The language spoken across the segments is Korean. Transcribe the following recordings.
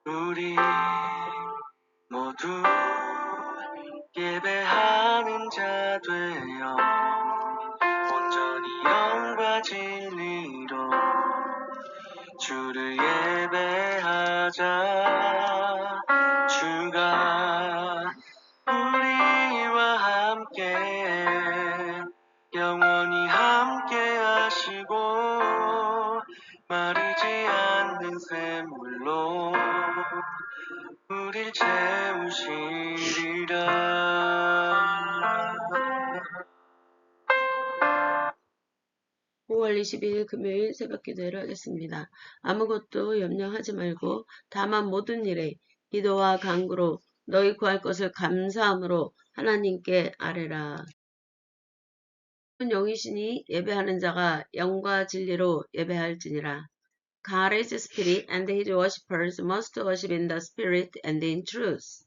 우리 모두 예배하는 자 되어 온전히 영과 진리로 주를 예배하자. 주가 우리와 함께 영원히 함께 하시고 마르지 않는 샘물로 우릴 채우시리라. 5월 22일 금요일 새벽 기도회를 하겠습니다. 아무것도 염려하지 말고 다만 모든 일에 기도와 간구로 너희 구할 것을 감사함으로 하나님께 아뢰라. 영이시니 예배하는 자가 영과 진리로 예배할지니라. God is spirit and his worshippers must worship in the spirit and in truth.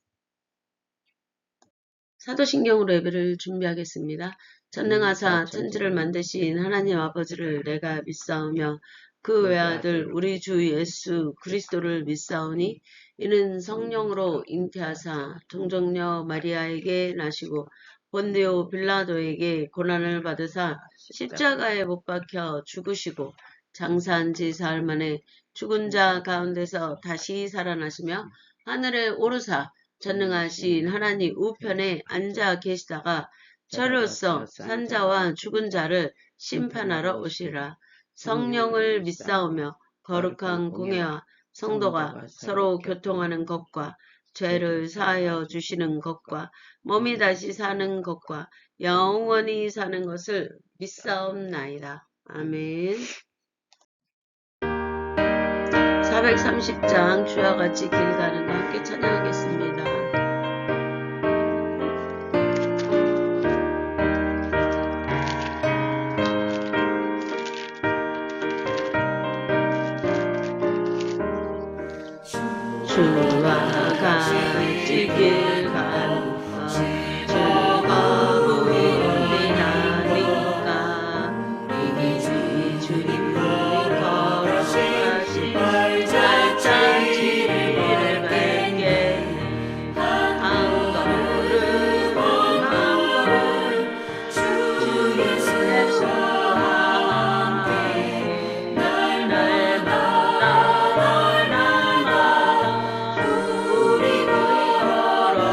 사도신경으로 예배를 준비하겠습니다. 전능하사 천지를 만드신 하나님 아버지를 내가 믿사오며 그 외아들 우리 주 예수 그리스도를 믿사오니 이는 성령으로 잉태하사 동정녀 마리아에게 나시고 본디오 빌라도에게 고난을 받으사 십자가에 못 박혀 죽으시고 장사한 지 사흘 만에 죽은 자 가운데서 다시 살아나시며 하늘에 오르사 전능하신 하나님 우편에 앉아 계시다가 저로서 산자와 죽은 자를 심판하러 오시라. 성령을 믿사오며 거룩한 공예와 성도가 서로 교통하는 것과 죄를 사하여 주시는 것과 몸이 다시 사는 것과 영원히 사는 것을 믿사옵나이다. 아멘. 430장 주와 같이 길 가는 거 함께 찬양하겠습니다. 주와 같이 길 가는 거 주가 우리나니까 이미 주님이 걸어가신 발자취를 밟게 한 걸음 한 걸음 주 예수와 함께 날마다 우리 걸어가리.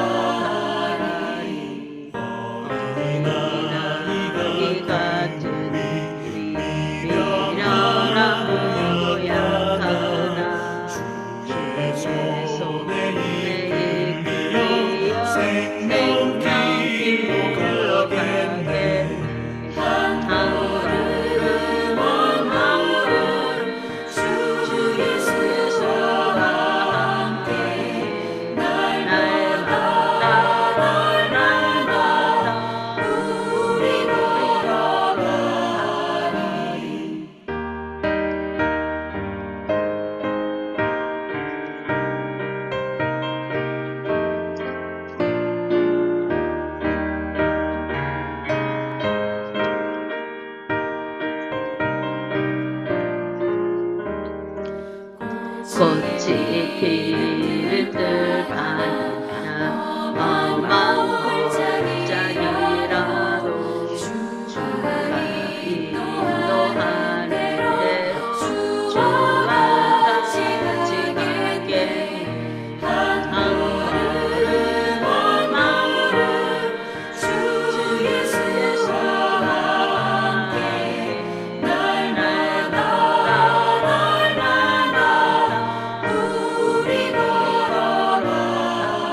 어린아이 같은 우리 미련한 고약하나 주의 손에 이끌려 생명길 걸어가게 한 걸음 한 걸음 주 예수와 함께 날마다 우리 걸어가리. 꽃이 피는 밤이나 험한 골짜기라도 주가 인도하는 대로 주와 같이 가게 한 걸음 한 걸음 주 예수와 함께 날마다 우리 걸어가리.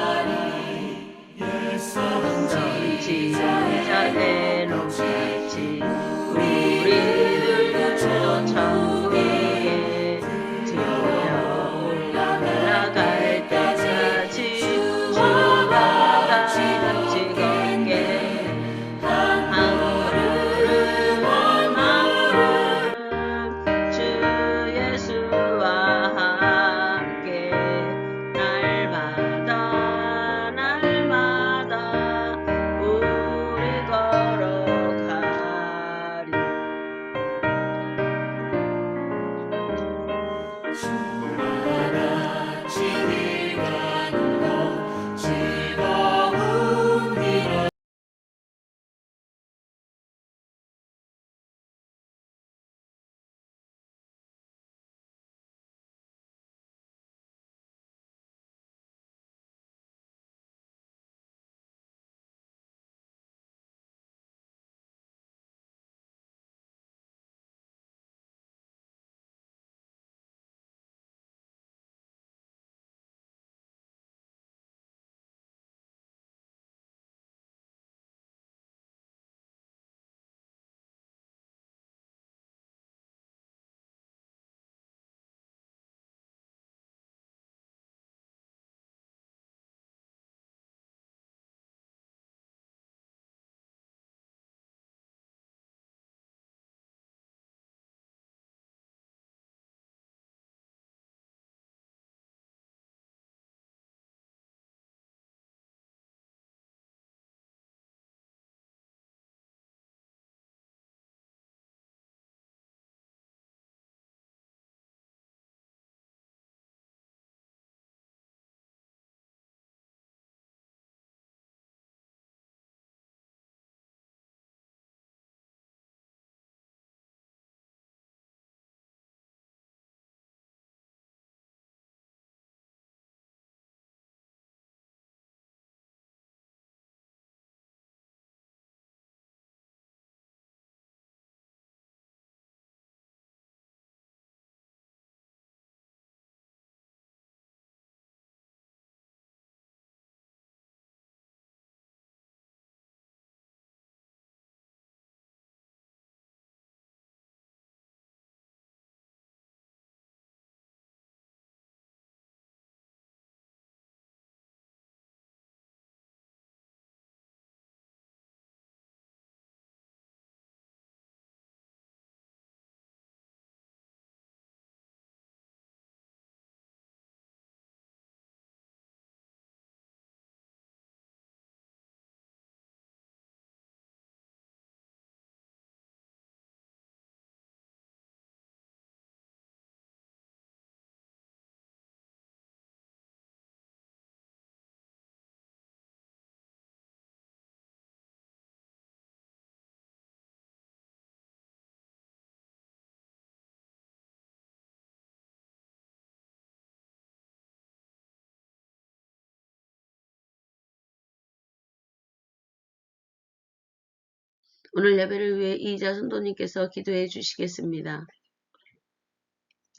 오늘 예배를 위해 이자 성도님께서 기도해 주시겠습니다.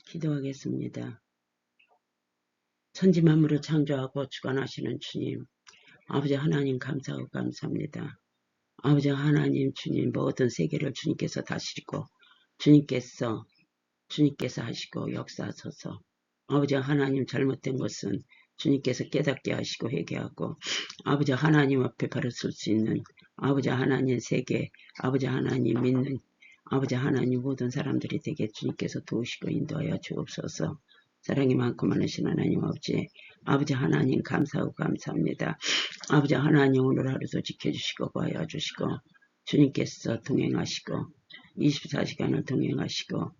기도하겠습니다. 천지만물을 창조하고 주관하시는 주님, 아버지 하나님 감사하고 감사합니다. 아버지 하나님 주님 모든 세계를 주님께서 다스리고 주님께서 하시고 역사하소서. 아버지 하나님 잘못된 것은 주님께서 깨닫게 하시고 회개하고 아버지 하나님 앞에 바로 설 수 있는 아버지 하나님 세계 아버지 하나님 믿는 아버지 하나님 모든 사람들이 되게 주님께서 도우시고 인도하여 주옵소서. 사랑이 많고 많으신 하나님 아버지 하나님 감사하고 감사합니다. 아버지 하나님 오늘 하루도 지켜주시고 보호하여 주시고 주님께서 동행하시고 24시간을 동행하시고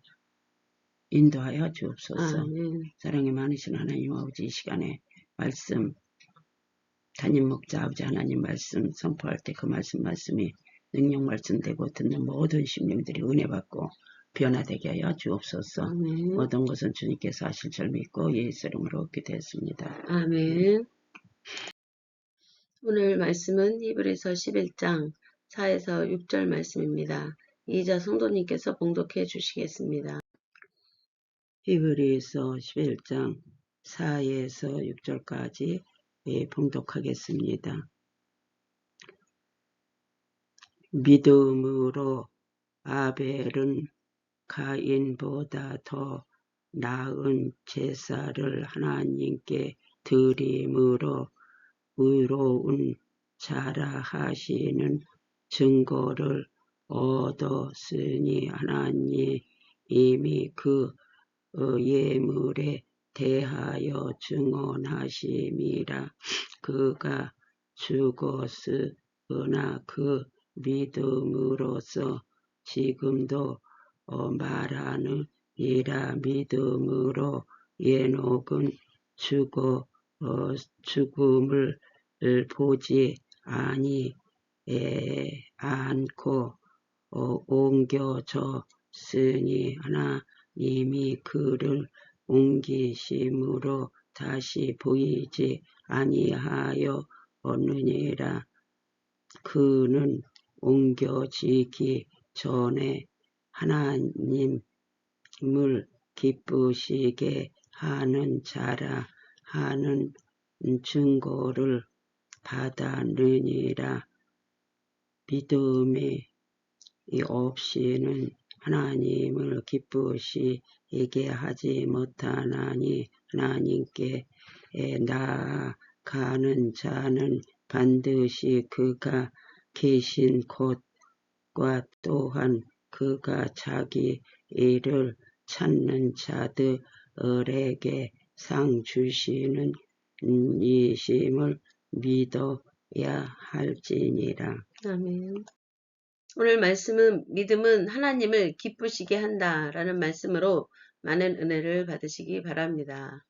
인도하여 주옵소서. 아멘. 사랑이 많으신 하나님 아버지 이 시간에 말씀 담임 목자 아버지 하나님 말씀 선포할 때 그 말씀이 능력 말씀되고 듣는 모든 심령들이 은혜 받고 변화되게 하여 주옵소서. 아멘. 모든 것은 주님께서 하실 줄 믿고 예수 이름으로 기도했습니다. 아멘. 오늘 말씀은 히브리서 11장 4에서 6절 말씀입니다. 이자 성도님께서 봉독해 주시겠습니다. 히브리서 11장 4에서 6절까지 봉독하겠습니다. 믿음으로 아벨은 가인보다 더 나은 제사를 하나님께 드림으로 의로운 자라 하시는 증거를 얻었으니 하나님이 그 예물에 대하여 증언하심이라. 그가 죽었으나 그 믿음으로써 지금도 말하느니라. 믿음으로 에녹은 죽음을 보지 않고 옮겨졌으니 하나님이 그를 옮기심으로 다시 보이지 아니하였느니라. 그는 옮겨지기 전에 하나님을 기쁘시게 하는 자라 하는 증거를 받았느니라. 믿음이 없이는 하나님을 기쁘시게 하지 못하나니 하나님께 나아가는 자는 반드시 그가 계신 곳과 또한 그가 자기 일을 찾는 자들에게 상 주시는 이심을 믿어야 할지니라. 아멘. 오늘 말씀은 믿음은 하나님을 기쁘시게 한다라는 말씀으로 많은 은혜를 받으시기 바랍니다.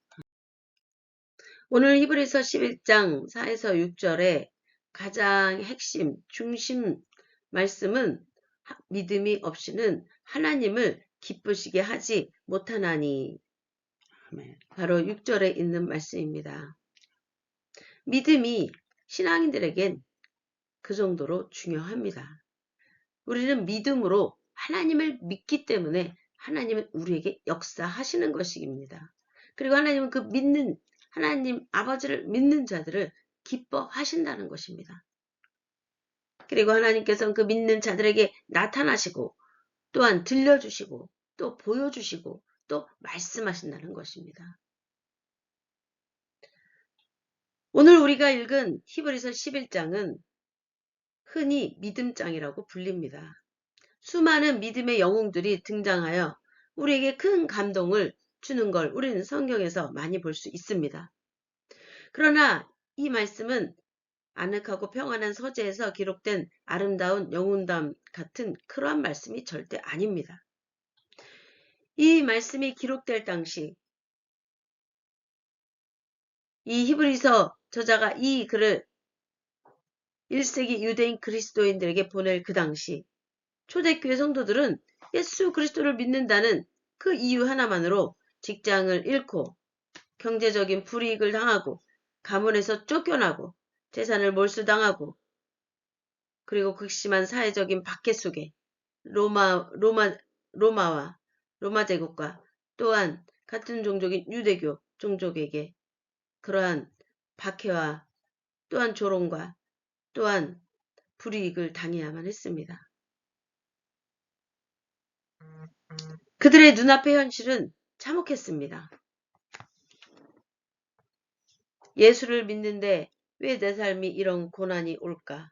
오늘 히브리서 11장 4에서 6절에 가장 핵심, 중심 말씀은 믿음이 없이는 하나님을 기쁘시게 하지 못하나니, 바로 6절에 있는 말씀입니다. 믿음이 신앙인들에겐 그 정도로 중요합니다. 우리는 믿음으로 하나님을 믿기 때문에 하나님은 우리에게 역사하시는 것입니다. 그리고 하나님은 그 믿는 하나님 아버지를 믿는 자들을 기뻐하신다는 것입니다. 그리고 하나님께서는 그 믿는 자들에게 나타나시고 또한 들려주시고 또 보여주시고 또 말씀하신다는 것입니다. 오늘 우리가 읽은 히브리서 11장은 흔히 믿음장이라고 불립니다. 수많은 믿음의 영웅들이 등장하여 우리에게 큰 감동을 주는 걸 우리는 성경에서 많이 볼 수 있습니다. 그러나 이 말씀은 아늑하고 평안한 서재에서 기록된 아름다운 영웅담 같은 그러한 말씀이 절대 아닙니다. 이 말씀이 기록될 당시 이 히브리서 저자가 이 글을 1세기 유대인 그리스도인들에게 보낼 그 당시 초대교회 성도들은 예수 그리스도를 믿는다는 그 이유 하나만으로 직장을 잃고 경제적인 불이익을 당하고 가문에서 쫓겨나고 재산을 몰수당하고 그리고 극심한 사회적인 박해 속에 로마와 로마 제국과 또한 같은 종족인 유대교 종족에게 그러한 박해와 또한 조롱과 또한 불이익을 당해야만 했습니다. 그들의 눈앞의 현실은 참혹했습니다. 예수를 믿는데 왜 내 삶이 이런 고난이 올까?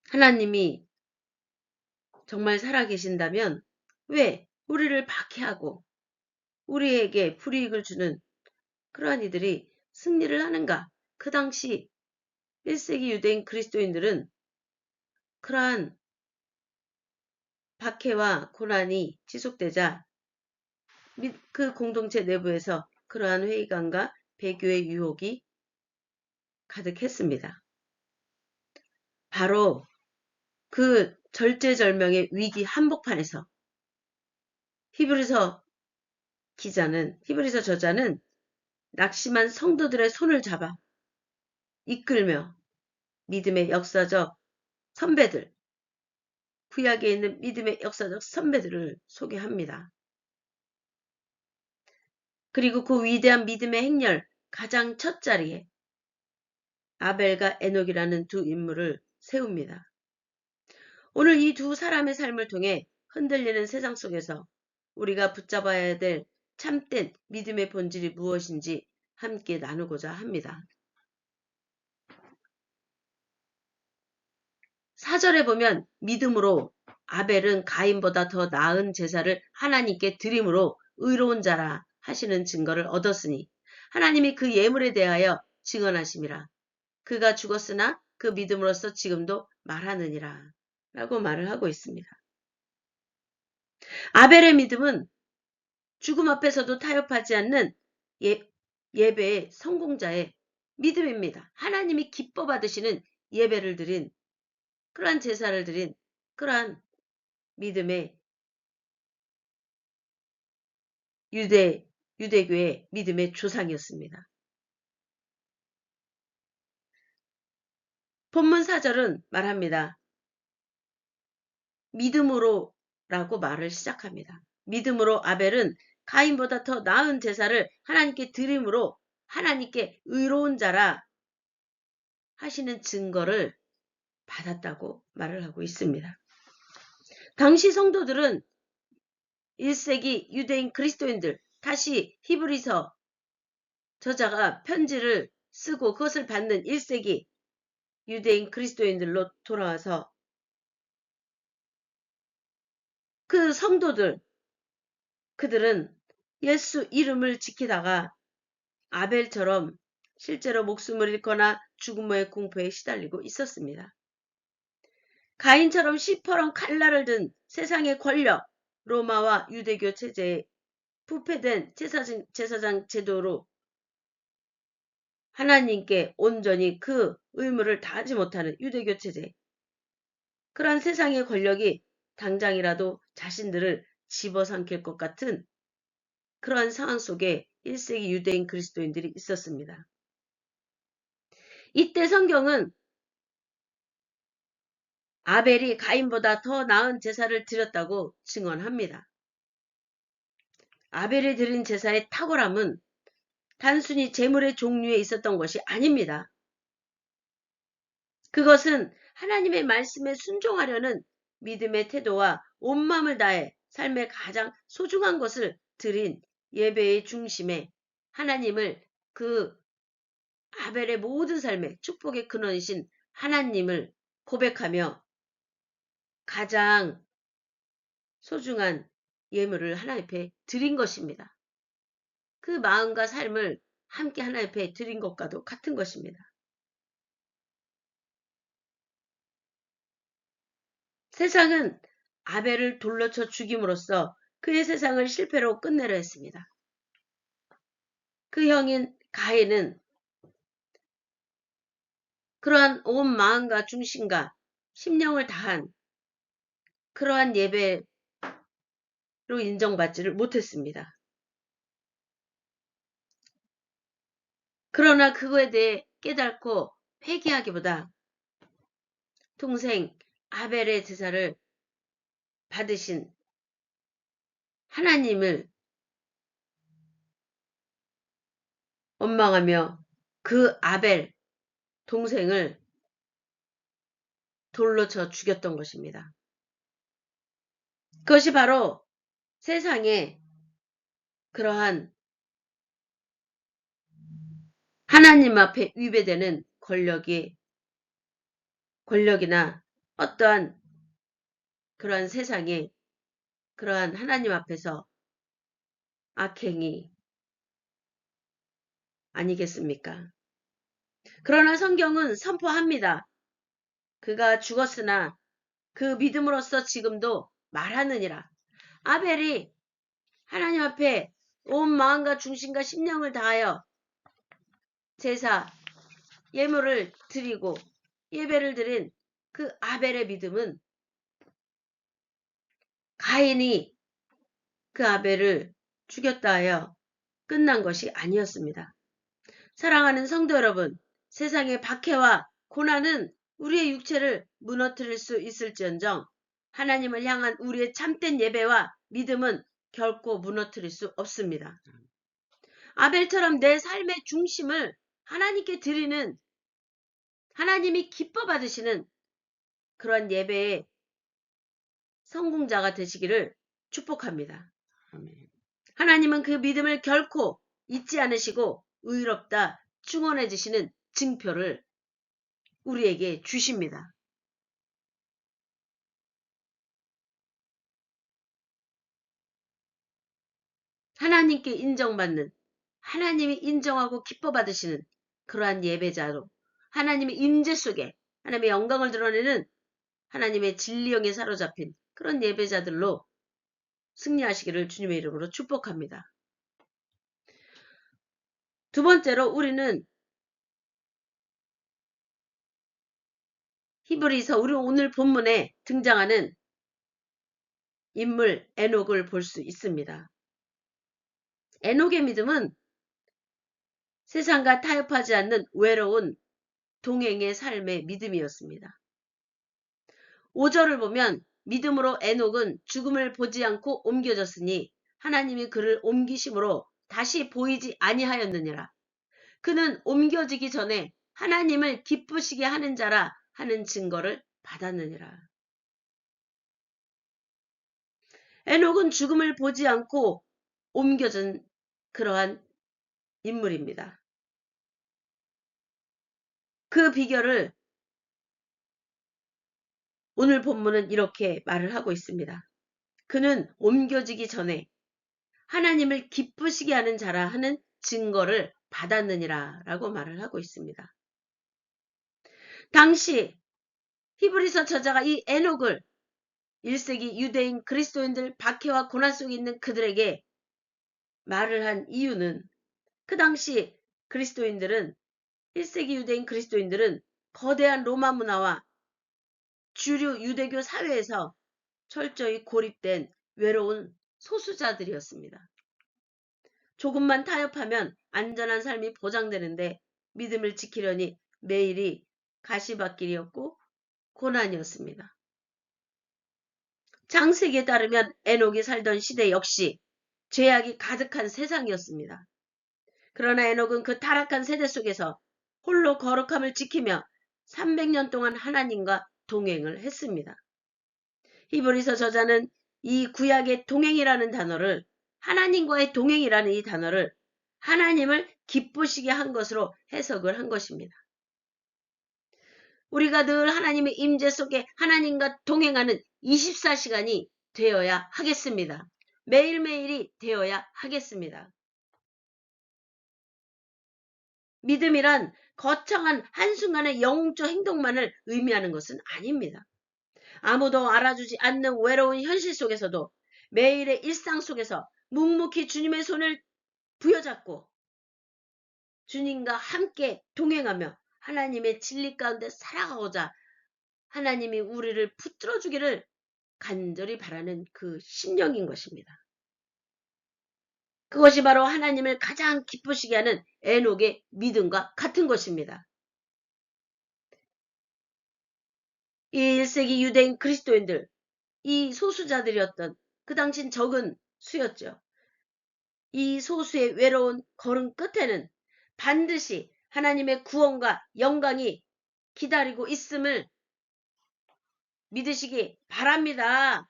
하나님이 정말 살아계신다면 왜 우리를 박해하고 우리에게 불이익을 주는 그러한 이들이 승리를 하는가? 그 당시 1세기 유대인 그리스도인들은 그러한 박해와 고난이 지속되자 그 공동체 내부에서 그러한 회의감과 배교의 유혹이 가득했습니다. 바로 그 절제절명의 위기 한복판에서 히브리서 저자는 낙심한 성도들의 손을 잡아 이끌며 믿음의 역사적 선배들, 구약에 있는 믿음의 역사적 선배들을 소개합니다. 그리고 그 위대한 믿음의 행렬 가장 첫 자리에 아벨과 에녹이라는 두 인물을 세웁니다. 오늘 이 두 사람의 삶을 통해 흔들리는 세상 속에서 우리가 붙잡아야 될 참된 믿음의 본질이 무엇인지 함께 나누고자 합니다. 4절에 보면 믿음으로 아벨은 가인보다 더 나은 제사를 하나님께 드림으로 의로운 자라 하시는 증거를 얻었으니 하나님이 그 예물에 대하여 증언하심이라. 그가 죽었으나 그 믿음으로써 지금도 말하느니라 라고 말을 하고 있습니다. 아벨의 믿음은 죽음 앞에서도 타협하지 않는 예배의 성공자의 믿음입니다. 하나님이 기뻐 받으시는 예배를 드린 그러한 제사를 드린 그러한 믿음의 유대교의 믿음의 조상이었습니다. 본문 4절은 말합니다. 믿음으로 라고 말을 시작합니다. 믿음으로 아벨은 가인보다 더 나은 제사를 하나님께 드림으로 하나님께 의로운 자라 하시는 증거를 받았다고 말을 하고 있습니다. 당시 성도들은 1세기 유대인 그리스도인들, 다시 히브리서 저자가 편지를 쓰고 그것을 받는 1세기 유대인 그리스도인들로 돌아와서 그 성도들, 그들은 예수 이름을 지키다가 아벨처럼 실제로 목숨을 잃거나 죽음의 공포에 시달리고 있었습니다. 가인처럼 시퍼런 칼날을 든 세상의 권력, 로마와 유대교 체제에 부패된 제사장 제도로 하나님께 온전히 그 의무를 다하지 못하는 유대교 체제, 그러한 세상의 권력이 당장이라도 자신들을 집어삼킬 것 같은 그러한 상황 속에 1세기 유대인 그리스도인들이 있었습니다. 이때 성경은 아벨이 가인보다 더 나은 제사를 드렸다고 증언합니다. 아벨이 드린 제사의 탁월함은 단순히 제물의 종류에 있었던 것이 아닙니다. 그것은 하나님의 말씀에 순종하려는 믿음의 태도와 온 마음을 다해 삶의 가장 소중한 것을 드린 예배의 중심에 하나님을 그 아벨의 모든 삶의 축복의 근원이신 하나님을 고백하며 가장 소중한 예물을 하나님 앞에 드린 것입니다. 그 마음과 삶을 함께 하나님 앞에 드린 것과도 같은 것입니다. 세상은 아벨을 돌로 쳐 죽임으로써 그의 세상을 실패로 끝내려 했습니다. 그 형인 가인은 그러한 온 마음과 중심과 심령을 다한 그러한 예배로 인정받지를 못했습니다. 그러나 그거에 대해 깨닫고 회개하기보다 동생 아벨의 제사를 받으신 하나님을 원망하며 그 아벨 동생을 돌로 쳐 죽였던 것입니다. 그것이 바로 세상에 그러한 하나님 앞에 위배되는 권력이나 어떠한 그러한 세상에 그러한 하나님 앞에서 악행이 아니겠습니까? 그러나 성경은 선포합니다. 그가 죽었으나 그 믿음으로써 지금도 말하느니라. 아벨이 하나님 앞에 온 마음과 중심과 심령을 다하여 제사, 예물을 드리고 예배를 드린 그 아벨의 믿음은 가인이 그 아벨을 죽였다 하여 끝난 것이 아니었습니다. 사랑하는 성도 여러분, 세상의 박해와 고난은 우리의 육체를 무너뜨릴 수 있을지언정 하나님을 향한 우리의 참된 예배와 믿음은 결코 무너뜨릴 수 없습니다. 아벨처럼 내 삶의 중심을 하나님께 드리는 하나님이 기뻐 받으시는 그런 예배의 성공자가 되시기를 축복합니다. 아멘. 하나님은 그 믿음을 결코 잊지 않으시고 의롭다 충원해 주시는 증표를 우리에게 주십니다. 하나님께 인정받는, 하나님이 인정하고 기뻐 받으시는 그러한 예배자로 하나님의 임재 속에 하나님의 영광을 드러내는 하나님의 진리형에 사로잡힌 그런 예배자들로 승리하시기를 주님의 이름으로 축복합니다. 두 번째로 우리는 히브리서 우리 오늘 본문에 등장하는 인물 에녹을 볼 수 있습니다. 에녹의 믿음은 세상과 타협하지 않는 외로운 동행의 삶의 믿음이었습니다. 5절을 보면 믿음으로 에녹은 죽음을 보지 않고 옮겨졌으니 하나님이 그를 옮기심으로 다시 보이지 아니하였느니라. 그는 옮겨지기 전에 하나님을 기쁘시게 하는 자라 하는 증거를 받았느니라. 에녹은 죽음을 보지 않고 옮겨진 그러한 인물입니다. 그 비결을 오늘 본문은 이렇게 말을 하고 있습니다. 그는 옮겨지기 전에 하나님을 기쁘시게 하는 자라 하는 증거를 받았느니라 라고 말을 하고 있습니다. 당시 히브리서 저자가 이 에녹을 1세기 유대인 그리스도인들 박해와 고난 속에 있는 그들에게 말을 한 이유는 그 당시 그리스도인들은 1세기 유대인 그리스도인들은 거대한 로마 문화와 주류 유대교 사회에서 철저히 고립된 외로운 소수자들이었습니다. 조금만 타협하면 안전한 삶이 보장되는데 믿음을 지키려니 매일이 가시밭길이었고 고난이었습니다. 창세기에 따르면 에녹이 살던 시대 역시 죄악이 가득한 세상이었습니다. 그러나 에녹은 그 타락한 세대 속에서 홀로 거룩함을 지키며 300년 동안 하나님과 동행을 했습니다. 히브리서 저자는 이 구약의 동행이라는 단어를 하나님과의 동행이라는 이 단어를 하나님을 기쁘시게 한 것으로 해석을 한 것입니다. 우리가 늘 하나님의 임재 속에 하나님과 동행하는 24시간이 되어야 하겠습니다. 매일매일이 되어야 하겠습니다. 믿음이란 거창한 한순간의 영적 행동만을 의미하는 것은 아닙니다. 아무도 알아주지 않는 외로운 현실 속에서도 매일의 일상 속에서 묵묵히 주님의 손을 부여잡고 주님과 함께 동행하며 하나님의 진리 가운데 살아가고자 하나님이 우리를 붙들어 주기를 간절히 바라는 그 심령인 것입니다. 그것이 바로 하나님을 가장 기쁘시게 하는 에녹의 믿음과 같은 것입니다. 이 1세기 유대인 그리스도인들, 이 소수자들이었던 그 당신 적은 수였죠. 이 소수의 외로운 걸음 끝에는 반드시 하나님의 구원과 영광이 기다리고 있음을 믿으시기 바랍니다.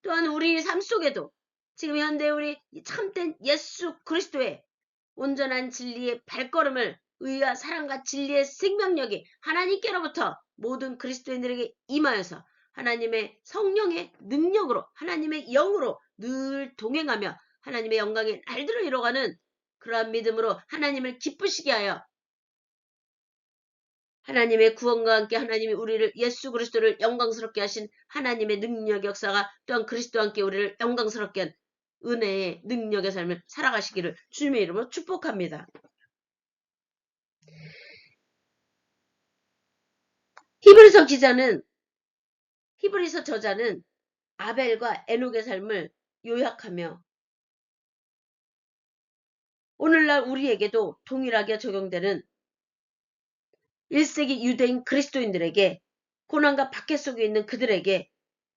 또한 우리 삶 속에도 지금 현대 우리 참된 예수 그리스도의 온전한 진리의 발걸음을 의와 사랑과 진리의 생명력이 하나님께로부터 모든 그리스도인들에게 임하여서 하나님의 성령의 능력으로 하나님의 영으로 늘 동행하며 하나님의 영광의 날들을 이뤄가는 그러한 믿음으로 하나님을 기쁘시게 하여 하나님의 구원과 함께 하나님이 우리를 예수 그리스도를 영광스럽게 하신 하나님의 능력 역사가 또한 그리스도와 함께 우리를 영광스럽게 한 은혜의 능력의 삶을 살아가시기를 주님의 이름으로 축복합니다. 히브리서 저자는 아벨과 에녹의 삶을 요약하며 오늘날 우리에게도 동일하게 적용되는 1세기 유대인 그리스도인들에게 고난과 박해 속에 있는 그들에게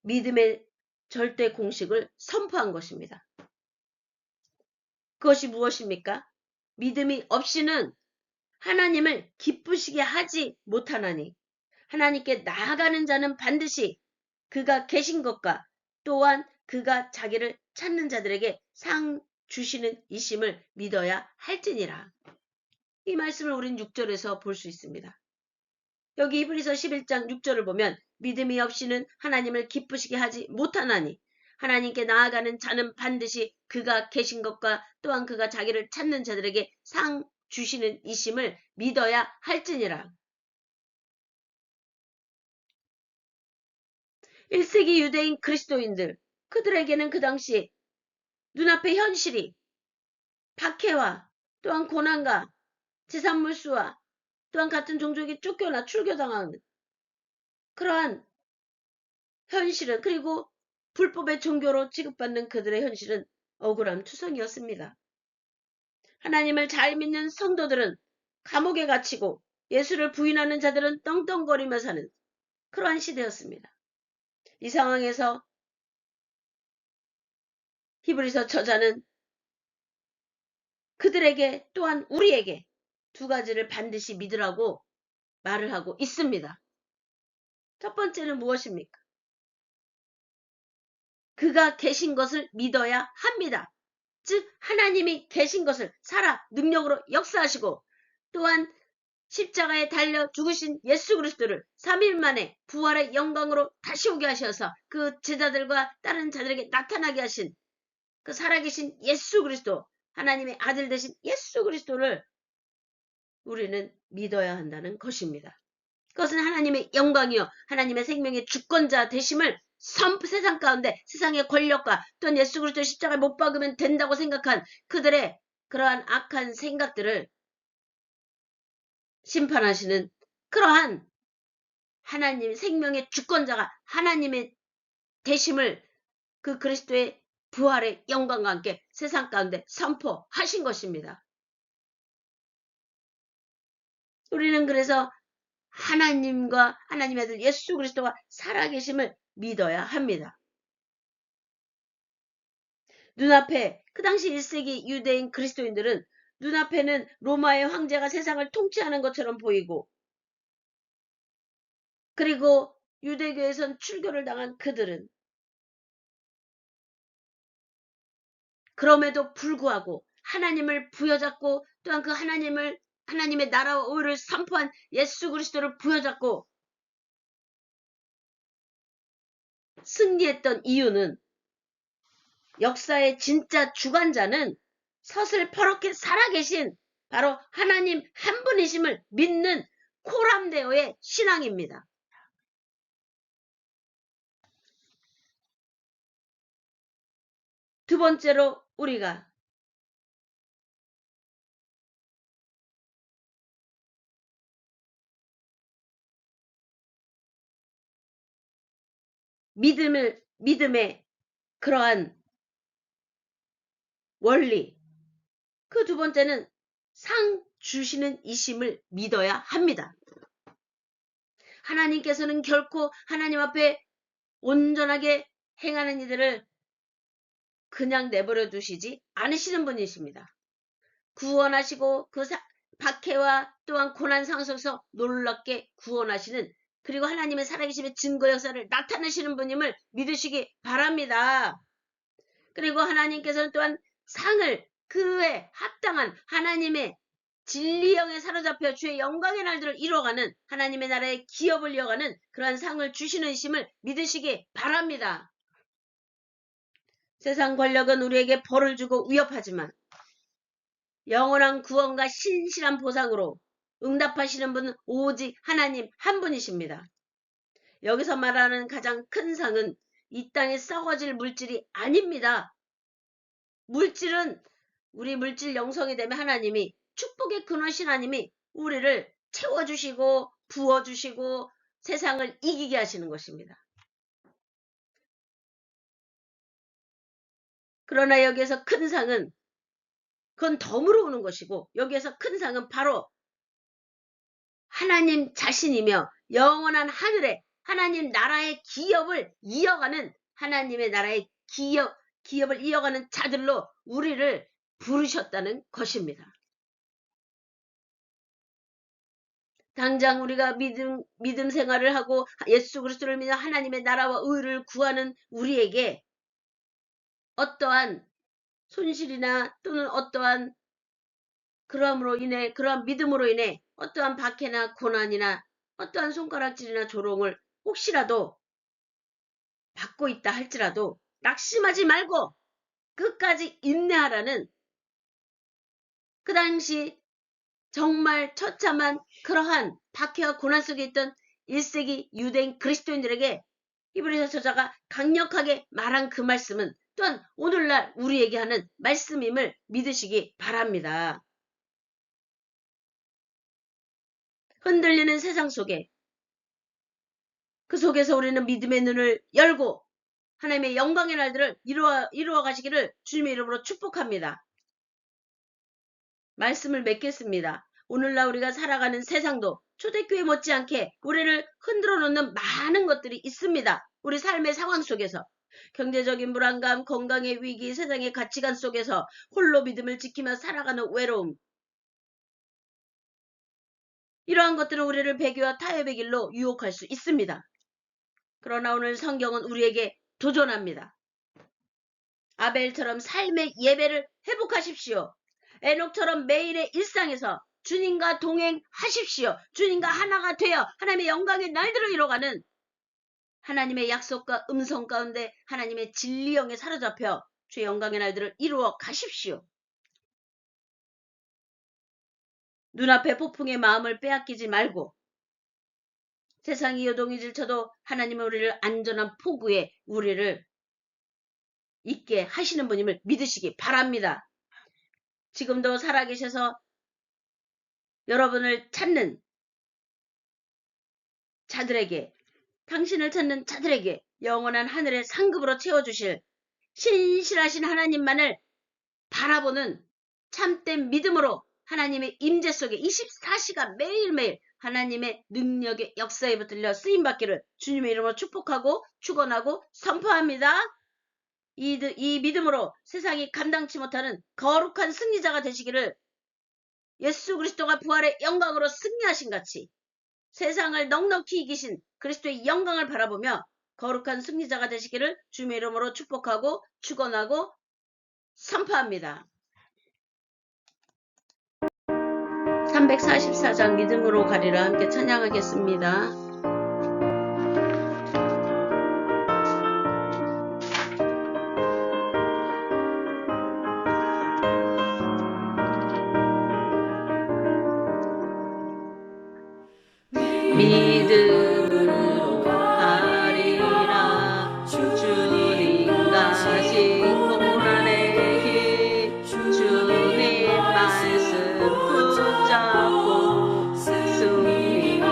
믿음의 절대 공식을 선포한 것입니다. 그것이 무엇입니까? 믿음이 없이는 하나님을 기쁘시게 하지 못하나니 하나님께 나아가는 자는 반드시 그가 계신 것과 또한 그가 자기를 찾는 자들에게 상 주시는 이심을 믿어야 할지니라. 이 말씀을 우린 6절에서 볼 수 있습니다. 여기 히브리서 11장 6절을 보면 믿음이 없이는 하나님을 기쁘시게 하지 못하나니 하나님께 나아가는 자는 반드시 그가 계신 것과 또한 그가 자기를 찾는 자들에게 상 주시는 이심을 믿어야 할지니라. 1세기 유대인 그리스도인들 그들에게는 그 당시 눈앞의 현실이 박해와 또한 고난과 재산물수와 또한 같은 종족이 쫓겨나 출교당하는 그러한 현실은 그리고 불법의 종교로 취급받는 그들의 현실은 억울함 투성이었습니다. 하나님을 잘 믿는 성도들은 감옥에 갇히고 예수를 부인하는 자들은 떵떵거리며 사는 그러한 시대였습니다. 이 상황에서 히브리서 저자는 그들에게 또한 우리에게 두 가지를 반드시 믿으라고 말을 하고 있습니다. 첫 번째는 무엇입니까? 그가 계신 것을 믿어야 합니다. 즉 하나님이 계신 것을 살아 능력으로 역사하시고 또한 십자가에 달려 죽으신 예수 그리스도를 3일 만에 부활의 영광으로 다시 오게 하셔서 그 제자들과 다른 자들에게 나타나게 하신 그 살아계신 예수 그리스도 하나님의 아들 되신 예수 그리스도를 우리는 믿어야 한다는 것입니다. 그것은 하나님의 영광이요 하나님의 생명의 주권자 되심을 세상 가운데 세상의 권력과 또한 예수 그리스도 십자가에 못 박으면 된다고 생각한 그들의 그러한 악한 생각들을 심판하시는 그러한 하나님 생명의 주권자가 하나님의 되심을 그 그리스도의 부활의 영광과 함께 세상 가운데 선포하신 것입니다. 우리는 그래서 하나님과 하나님의 아들 예수 그리스도가 살아계심을 믿어야 합니다. 눈앞에 그 당시 1세기 유대인 그리스도인들은 눈앞에는 로마의 황제가 세상을 통치하는 것처럼 보이고 그리고 유대교에선 출교를 당한 그들은 그럼에도 불구하고 하나님을 부여잡고 또한 그 하나님의 나라와 의를 선포한 예수 그리스도를 부여잡고 승리했던 이유는 역사의 진짜 주관자는 서슬퍼렇게 살아계신 바로 하나님 한 분이심을 믿는 코람데오의 신앙입니다. 두 번째로 우리가 믿음의 그러한 원리, 그 두 번째는 상 주시는 이심을 믿어야 합니다. 하나님께서는 결코 하나님 앞에 온전하게 행하는 이들을 그냥 내버려 두시지 않으시는 분이십니다. 구원하시고 그 박해와 또한 고난 상속에서 놀랍게 구원하시는, 그리고 하나님의 살아계심의 증거 역사를 나타내시는 분임을 믿으시기 바랍니다. 그리고 하나님께서는 또한 상을 그에 합당한 하나님의 진리형에 사로잡혀 주의 영광의 날들을 이루어가는, 하나님의 나라의 기업을 이어가는 그러한 상을 주시는 심을 믿으시기 바랍니다. 세상 권력은 우리에게 벌을 주고 위협하지만 영원한 구원과 신실한 보상으로 응답하시는 분은 오직 하나님 한 분이십니다. 여기서 말하는 가장 큰 상은 이 땅에 썩어질 물질이 아닙니다. 물질은 우리 물질 영성이 되면 하나님이, 축복의 근원신 하나님이 우리를 채워주시고 부어주시고 세상을 이기게 하시는 것입니다. 그러나 여기에서 큰 상은 그건 덤으로 오는 것이고, 여기에서 큰 상은 바로 하나님 자신이며 영원한 하늘에 하나님 나라의 기업을 이어가는, 하나님의 나라의 기업을 이어가는 자들로 우리를 부르셨다는 것입니다. 당장 우리가 믿음 생활을 하고 예수 그리스도를 믿어 하나님의 나라와 의를 구하는 우리에게 어떠한 손실이나 또는 어떠한 그러한 믿음으로 인해 어떠한 박해나 고난이나 어떠한 손가락질이나 조롱을 혹시라도 받고 있다 할지라도 낙심하지 말고 끝까지 인내하라는, 그 당시 정말 처참한 그러한 박해와 고난 속에 있던 1세기 유대인 그리스도인들에게 히브리서 저자가 강력하게 말한 그 말씀은 또한 오늘날 우리에게 하는 말씀임을 믿으시기 바랍니다. 흔들리는 세상 속에, 그 속에서 우리는 믿음의 눈을 열고 하나님의 영광의 날들을 이루어 가시기를 주님의 이름으로 축복합니다. 말씀을 맺겠습니다. 오늘날 우리가 살아가는 세상도 초대교회 못지않게 우리를 흔들어 놓는 많은 것들이 있습니다. 우리 삶의 상황 속에서 경제적인 불안감, 건강의 위기, 세상의 가치관 속에서 홀로 믿음을 지키며 살아가는 외로움, 이러한 것들은 우리를 배교와 타협의 길로 유혹할 수 있습니다. 그러나 오늘 성경은 우리에게 도전합니다. 아벨처럼 삶의 예배를 회복하십시오. 에녹처럼 매일의 일상에서 주님과 동행하십시오. 주님과 하나가 되어 하나님의 영광의 날들을 이뤄가는, 하나님의 약속과 음성 가운데 하나님의 진리형에 사로잡혀 주의 영광의 날들을 이루어 가십시오. 눈앞의 폭풍의 마음을 빼앗기지 말고 세상이 요동이 질쳐도 하나님은 우리를 안전한 포구에 우리를 있게 하시는 분임을 믿으시기 바랍니다. 지금도 살아계셔서 여러분을 찾는 자들에게, 당신을 찾는 자들에게 영원한 하늘의 상급으로 채워주실 신실하신 하나님만을 바라보는 참된 믿음으로 하나님의 임재 속에 24시간 매일매일 하나님의 능력의 역사에 붙들려 쓰임받기를 주님의 이름으로 축복하고 축원하고 선포합니다. 이 믿음으로 세상이 감당치 못하는 거룩한 승리자가 되시기를, 예수 그리스도가 부활의 영광으로 승리하신 같이 세상을 넉넉히 이기신 그리스도의 영광을 바라보며 거룩한 승리자가 되시기를 주님의 이름으로 축복하고 축원하고 선포합니다. 344장 믿음으로 가리라 함께 찬양하겠습니다. 믿음으로 가리라 주님 가신 고난의 길, 주님 말씀 붙잡고 승리하며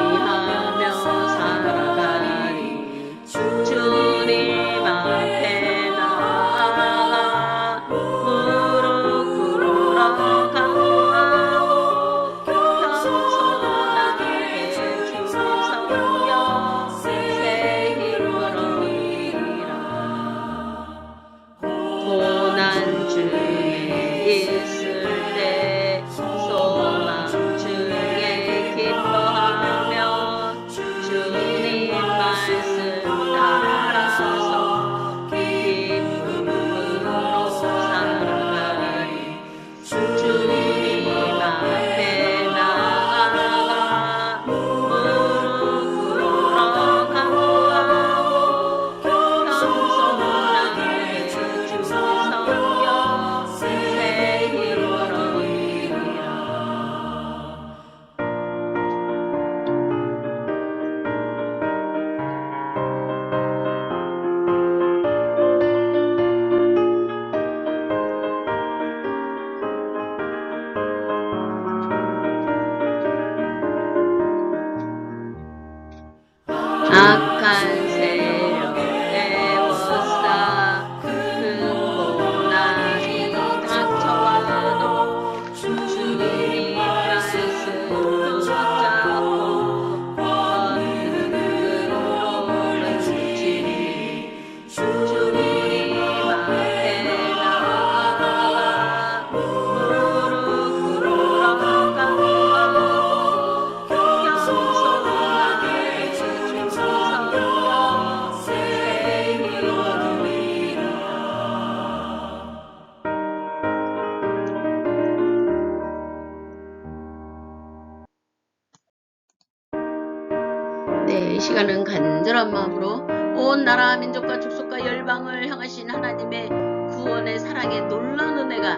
시간은 간절한 마음으로 온 나라 민족과 족속과 열방을 향하신 하나님의 구원의 사랑의 놀라운 은혜가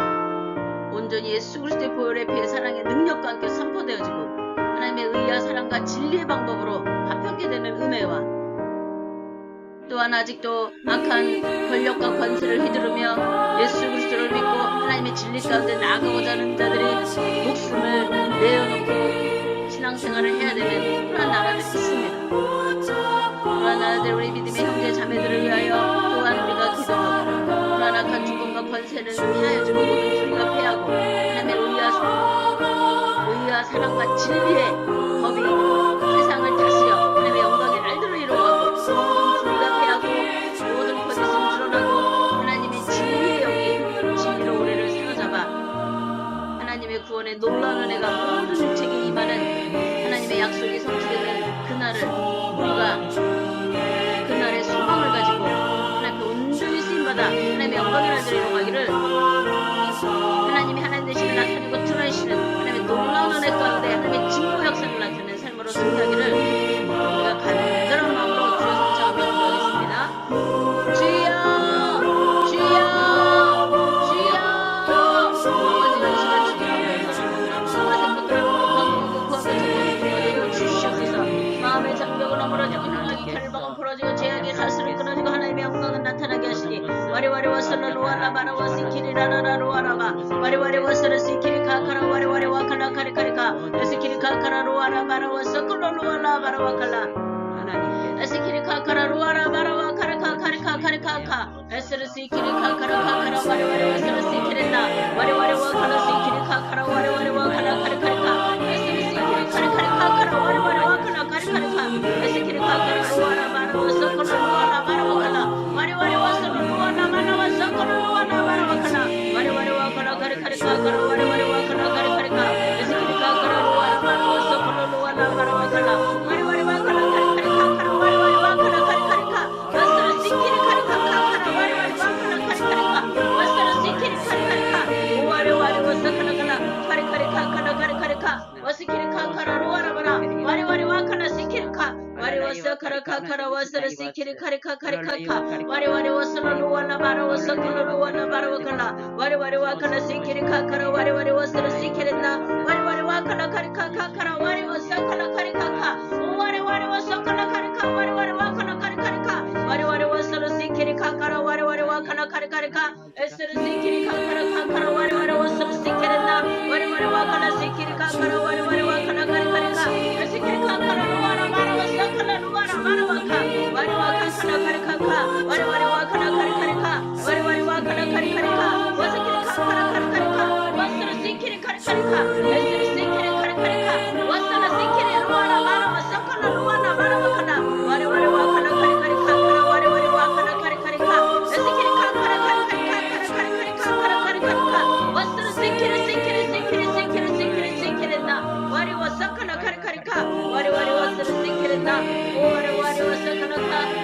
온전히 예수 그리스도의 보혈의 피의 사랑의 능력과 함께 선포되어지고 하나님의 의와 사랑과 진리의 방법으로 합하게 되는 은혜와 또한 아직도 악한 권력과 권세를 휘두르며 예수 그리스도를 믿고 하나님의 진리 가운데 나아가고자 하는 자들이 목숨을 내어놓고 신앙생활을 해야 되는 그러한 나라들이 있습니다. 그러한 나라들 우리 믿음의 형제 자매들을 위하여 또한 우리가 기도하고 그러한 악한 주권과 권세는 피하여주고 모든 소리가 패하고 하나님의 의와 사랑과 진리의 법이 세상을 다스려 하나님의 영광의 날들을 이루어가고 모든 소리가 패하고 모든 거짓은 드러나고 하나님의 진리의 영이 진리로 우리를 사로잡아 하나님의 구원의 놀라운 은혜가 모든 육체에 임하는 하나님의 약속이 성취되는 그날을 우리가 그날의 소망을 가지고 하나님께 온전히 쓰임받아 하나님의 영광의 날들을 이루어가기를 하나님이 하나님 되시는 나타내고 드러내시는 하나님의 놀라운 은혜 가운데 하나님의 진보 역사를 나타내는 삶으로 승리하기를 우리가 간절한 마음으로 주여 성창하며 기도하겠습니다. 주여 주여 주여 아버지가 이 시간 주님을 성화생 것들을 구하고 주시옵소서. 마음의 장벽은 어물어지고 혈락이 결박은 풀어지고 제약의 가스를 끊어지고 하나님의 영광은 나타나게 하시니 와리와리 와서는 로아라바라 와시키리라라라 로아라바 와리와리 와서는 시키리 카카라 와리와리 와칼라 카리카리카 에스키리 카카라 로아라바라 와서클로 로아라바라 와칼라 하나님께 에스키리 카카라 로아라바라 와카라카 카리카 카리카카 에스르 시키리 카카라 카카라 와리와리 와서는 시키리나 와리와리 와칼라 시키리 카카라 와리와리 와칼라 카리카리카 에스르 시키리 카리카리카카라 와리와리 와칼라 카리카리카 에스키리 카카라 로아라바라 와서클로 로아라바라 와칼라 와리와리 와서는 로아라바라 와서클로 로아라바라 와칼라 와리와리 와칼라 카리카리카 카라 와리와리 와칼라 카리카리카 에스키리 카카라 로아라바라 와서클로 로아라바라 와칼라 와리와리 와칼라 카리카리카 카라 와리와리 와칼라 카리카리카 와서는 시키리 카리카카카라 와리와리 와칼라 카리카리카 와서는 시키리 카리카리카 오와리와리 와서칼라칼라 카리카리카 카라 카리카리카 와시키리 카카라 로아라바라 와리와리 와칼라 시키리카 와리와서 카라카카라 와서는 시키리 카리카 카리카카 와리와리 와서는 로아라바라 와서클로 로아라바라 와칼라 와리와리 와칼라 시키리 카카라 와리와리 와서는 시키리나 와리와리 와칼라 카리카카카라 와리와서 칼라 카리카카 오와리와리 와서 칼라 카리카 와리와리 와칼라 카리카리카 와리와리 와서는 시키리 카카라 와리와리 와칼라 카리카리카 에스르 시키리 카카라 카카라 와리와리 와서는 시키리나 와리와리 와칼라 시키리 카카라 와리와리 와칼라 카리카리카 에스키리 카카라 로아라바라 와서 칼라 로아라바라 와카 와리와카 칼라 카리카카 와리와리 와칼라 카리카리카 와리와리 와칼라 카리카리카 와스키리 카카라 카리카리카 와스르 시키리 카리카리카 에스르 시키리 카리카리카 와스나 시키리 로아라바라 와서 칼라 로아라바라 와칼라 와리와리 와칼라 카리카리카 카라 와리와리 와칼라 카리카리카 에스키리 카카라 카리카리카 카라 카리카리카 와스르 시키리나 와리 와서 칼라 카리카리카 와리와리 와스르 시키리나 오와리 와서 칼라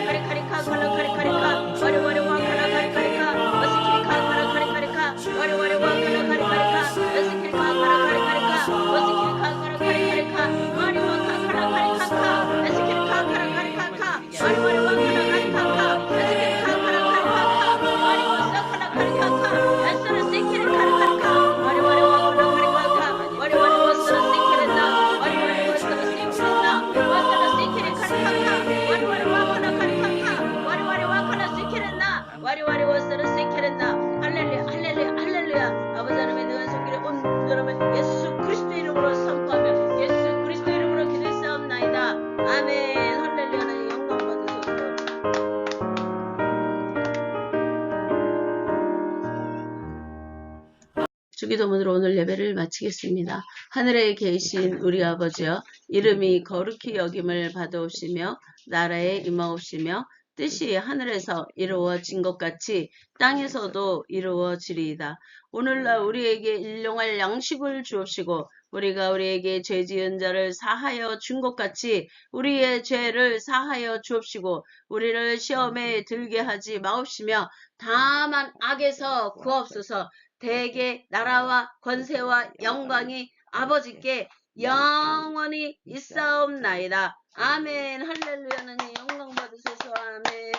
카리카리카 칼라 카리카리카 와리와리 와칼라 카리카리카 와스키리 카카라 카리카리카 와리와리 와칼라 카리카리카 에스키리 카카라 카리카리카 와스키리 카카라 카리카리카 와리 와칼라 카리카카 에스키리 카카라 카리카카 와리와리 와칼라 카리카카 에스키리 카카라 카리카카 와리 와서 칼라 카리카카 에스르 시키리 카리카리카 와리와리 와칼라 카리카카 와리와리 와스르 시키리나 와리와리 와스르 시키리나 와스르 시키리 카리카카 와리와리 와칼라 카리카카 와리와리 와칼라 시키리나 와리와리 와스르 시키리나 할렐루야 할렐루야 할렐루야 아버지 하나님의 능한 손길에 온전함을 예수 그리스도 이름으로 선포하며 예수 그리스도 이름으로 기도했사옵나이다. 아멘. 할렐루야. 하나님 영광 받으소서. 주기도문으로 오늘 예배를 마치겠습니다. 하늘에 계신 우리 아버지여 이름이 거룩히 여김을 받아오시며 나라에 임하옵시며 뜻이 하늘에서 이루어진 것 같이 땅에서도 이루어지리이다. 오늘날 우리에게 일용할 양식을 주옵시고 우리가 우리에게 죄 지은 자를 사하여 준 것 같이 우리의 죄를 사하여 주옵시고 우리를 시험에 들게 하지 마옵시며 다만 악에서 구하옵소서. 대개 나라와 권세와 영광이 아버지께 영원히 있사옵나이다. 아멘. 할렐루야는 영광 받으소서. 아멘.